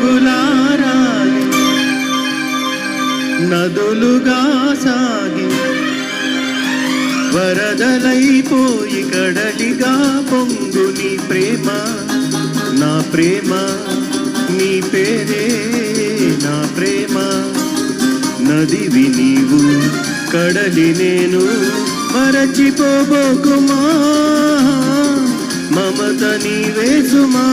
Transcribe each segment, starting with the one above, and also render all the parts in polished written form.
చినుకులారాలి నదులుగా సాగి వరదలైపోయి కడలిగా పొంగు నీ ప్రేమ, నా ప్రేమ, నీ పేరే నా ప్రేమ. నదివి నీవు, కడలి నేను, మరచిపోబోకుమా, మమత నీవే సుమా.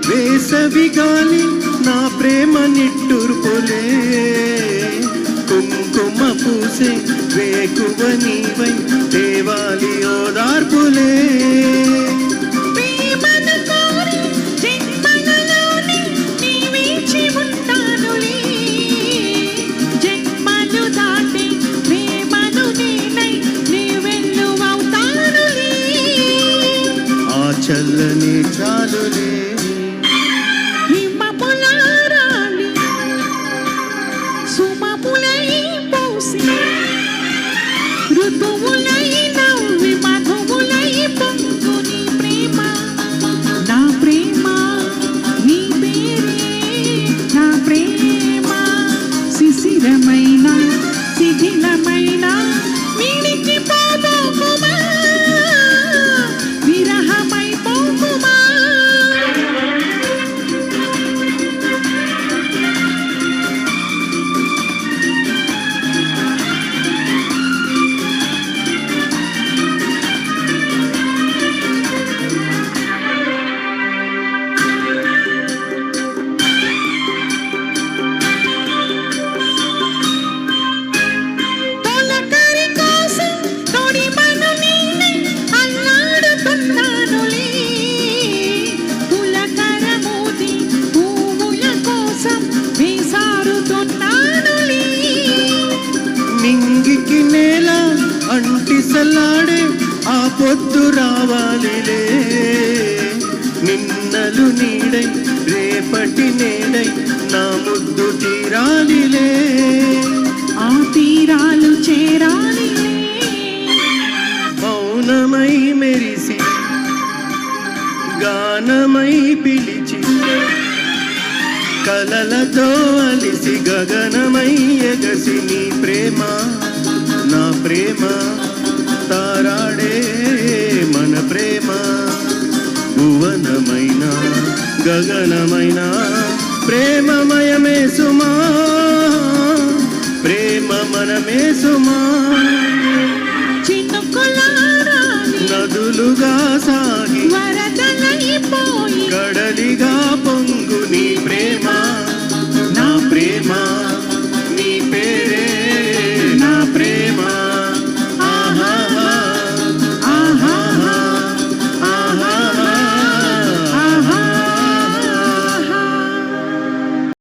వేసవి గాలి నా ప్రేమ నిట్టూర్పులే, కుంకుమ పూసే వేకువ నీవై దేవాలి ఓదార్పులే. ఆ చల్లని చాలులే నింగికి నేల అంటిసలాడే ఆ పొద్దు రావాలిలే, నిన్నలు నీడై రేపటి నేడై నా ముద్దు తీరాలిలే, ఆ తీరాలు చేరాలిలే. మౌనమై మెరిసి గానమై పిలిచి కలలతో అలిసి గగనమై ఎగసి నీ ప్రేమ, నా ప్రేమ, తారాడే మన ప్రేమ. భువనమైన గగనమైన ప్రేమమయమే సుమా, ప్రేమ మనమే సుమా. నదులుగా సాగి వరదలైపోయి కడలిగా పొంగు నీ ప్రేమ, నా ప్రేమ.